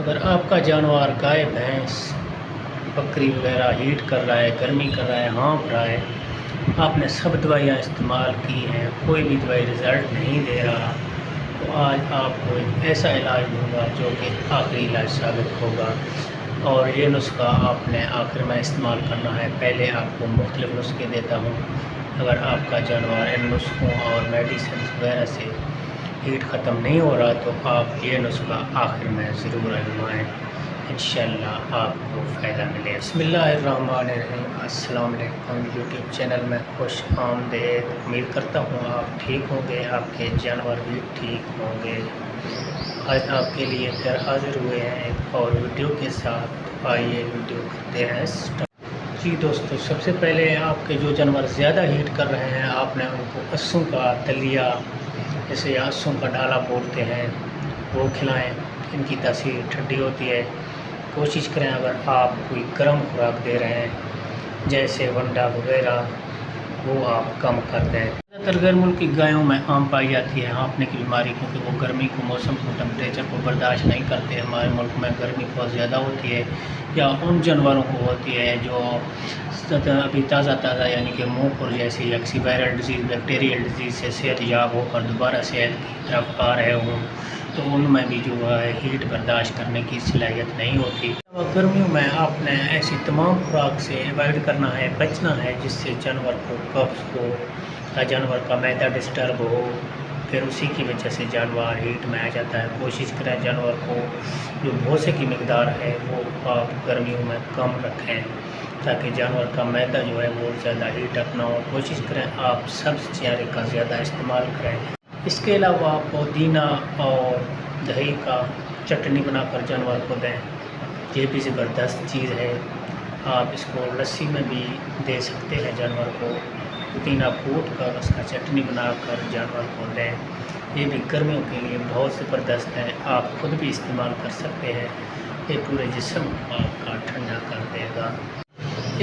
اگر آپ کا جانور گائے بھینس بکری وغیرہ ہیٹ کر رہا ہے، گرمی کر رہا ہے، ہانپ رہا ہے، آپ نے سب دوائیاں استعمال کی ہیں، کوئی بھی دوائی رزلٹ نہیں دے رہا، تو آج آپ کو ایک ایسا علاج دوں گا جو کہ آخری علاج ثابت ہوگا۔ اور یہ نسخہ آپ نے آخر میں استعمال کرنا ہے۔ پہلے آپ کو مختلف نسخے دیتا ہوں۔ اگر آپ کا جانور ان نسخوں اور میڈیسنز وغیرہ سے ہیٹ ختم نہیں ہو رہا تو آپ یہ نسخہ آخر میں ضرور آزمائیں، انشاءاللہ آپ کو فائدہ ملے۔ بسم اللہ الرحمن الرحیم۔ السلام علیکم، یوٹیوب چینل میں خوش آمدید۔ امید کرتا ہوں آپ ٹھیک ہوں گے، آپ کے جانور بھی ٹھیک ہوں گے۔ آج آپ کے لیے پھر حاضر ہوئے ہیں ایک اور ویڈیو کے ساتھ۔ آئیے ویڈیو کرتے ہیں اسٹارٹ۔ جی دوستو، سب سے پہلے آپ کے جو جانور زیادہ ہیٹ کر رہے ہیں، آپ نے ان کو اسوں کا دلیا، جیسے اسوں کا ڈالا بولتے ہیں، وہ کھلائیں۔ ان کی تاثیر ٹھنڈی ہوتی ہے۔ کوشش کریں اگر آپ کوئی گرم خوراک دے رہے ہیں جیسے ونڈا وغیرہ، وہ آپ کم کر دیں۔ زیادہ تر غیر ملکی گایوں میں عام پائی جاتی ہے ہانپنے کی بیماری، کیونکہ وہ گرمی کو، موسم کو، ٹمپریچر کو برداشت نہیں کرتے۔ ہمارے ملک میں گرمی بہت زیادہ ہوتی ہے، یا ان جانوروں کو ہوتی ہے جو ابھی تازہ یعنی کہ منہ پر جیسے یکسی وائرل ڈیزیز، بیکٹیریل ڈیزیز سے صحت یاب ہو کر دوبارہ صحت کی طرف آ رہے ہوں، تو ان میں بھی جو ہے ہیٹ برداشت کرنے کی صلاحیت نہیں ہوتی۔ گرمیوں میں آپ نے ایسی تمام خوراک سے اوائڈ کرنا ہے، بچنا ہے، جس سے جانور کو قبض ہو یا جانور کا معدہ ڈسٹرب ہو، پھر اسی کی وجہ سے جانور ہیٹ میں آ جاتا ہے۔ کوشش کریں جانور کو جو بھوسے کی مقدار ہے وہ آپ گرمیوں میں کم رکھیں، تاکہ جانور کا معدہ جو ہے وہ زیادہ ہیٹ اپ نہ ہو۔ کوشش کریں آپ سبز چارے کا زیادہ استعمال کریں۔ اس کے علاوہ پودینہ اور دہی کا چٹنی بنا کر جانور کو دیں، یہ بھی زبردست چیز ہے۔ آپ اس کو لسی میں بھی دے سکتے ہیں جانور کو، پودینہ کوٹ کر اس کا چٹنی بنا کر جانور کو دیں، یہ بھی گرمیوں کے لیے بہت زبردست ہے۔ آپ خود بھی استعمال کر سکتے ہیں، یہ پورے جسم کو آپ کا ٹھنڈا کر دے گا۔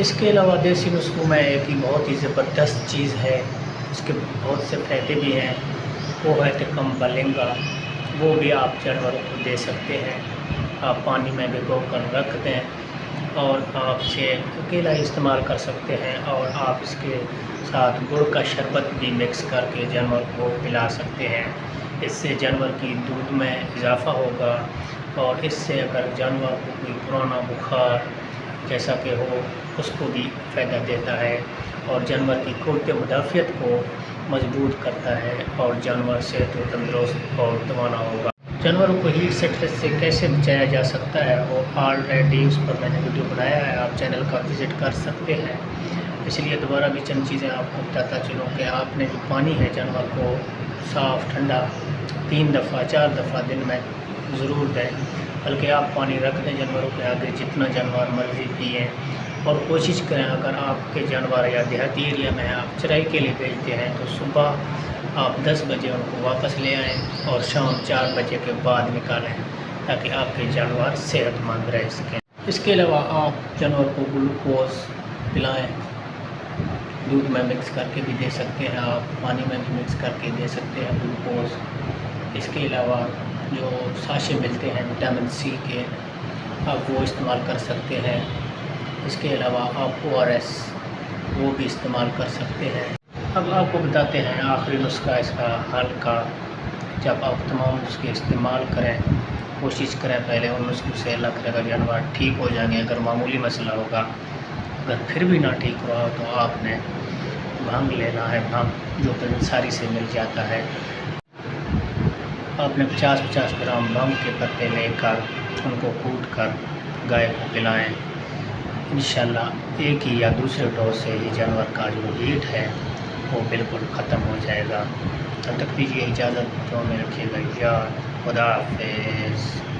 اس کے علاوہ دیسی نسخوں میں ایک ہی بہت ہی زبردست چیز ہے، اس کے بہت سے فائدے بھی ہیں، وہ ہے تکم بلنگا۔ وہ بھی آپ جانوروں کو دے سکتے ہیں۔ آپ پانی میں بھگو کر رکھ دیں، اور آپ اسے اکیلا ہی استعمال کر سکتے ہیں، اور آپ اس کے ساتھ گڑ کا شربت بھی مکس کر کے جانور کو پلا سکتے ہیں۔ اس سے جانور کی دودھ میں اضافہ ہوگا، اور اس سے اگر جانور کو کوئی پرانا بخار جیسا کہ ہو، اس کو بھی فائدہ دیتا ہے، اور جانور کی قوت مدافعت کو مضبوط کرتا ہے، اور جانور صحت و تندرست اور توانا ہوگا۔ جانوروں کو ہیٹ اسٹریس سے کیسے بچایا جا سکتا ہے، وہ آلریڈی اس پر میں نے ویڈیو بنایا ہے، آپ چینل کا وزٹ کر سکتے ہیں۔ اس لیے دوبارہ بھی چند چیزیں آپ کو بتاتا چلوں کہ آپ نے جو پانی ہے جانور کو صاف ٹھنڈا 3 دفعہ 4 دفعہ دن میں ضرور دیں، بلکہ آپ پانی رکھ دیں جانوروں کے آگے، جتنا جانور مرضی پئیں، اور کوشش کریں اگر آپ کے جانور یا دیہاتی ایریا میں آپ چرائی کے لیے بھیجتے ہیں تو صبح آپ 10 بجے ان کو واپس لے آئیں، اور شام 4 بجے کے بعد نکالیں، تاکہ آپ کے جانور صحت مند رہ سکیں۔ اس کے علاوہ آپ جانور کو گلوکوز پلائیں، دودھ میں مکس کر کے بھی دے سکتے ہیں، آپ پانی میں بھی مکس کر کے دے سکتے ہیں گلوکوز۔ اس کے علاوہ جو ساشے ملتے ہیں وٹامن سی کے، آپ وہ استعمال کر سکتے ہیں۔ اس کے علاوہ آپ ORS وہ بھی استعمال کر سکتے ہیں۔ اب آپ کو بتاتے ہیں آخری نسخہ اس کا حل کا۔ جب آپ تمام نسخے استعمال کریں، کوشش کریں پہلے ان نسخوں سے اللہ کرے گا جانور ٹھیک ہو جائیں گے، اگر معمولی مسئلہ ہوگا۔ اگر پھر بھی نہ ٹھیک ہوا تو آپ نے بھنگ لینا ہے، بھنگ جو پنساری سے مل جاتا ہے۔ آپ نے 50-50 گرام بھنگ کے پتے لے کر ان کو کوٹ کر گائے کو پلائیں، انشاءاللہ ایک ہی یا دوسرے ڈوز سے ہی جانور کا جو ہیٹ ہے وہ بالکل ختم ہو جائے گا۔ تب تک دیجیے اجازت، تو میں رکھیے گا یاد۔ خدا حافظ۔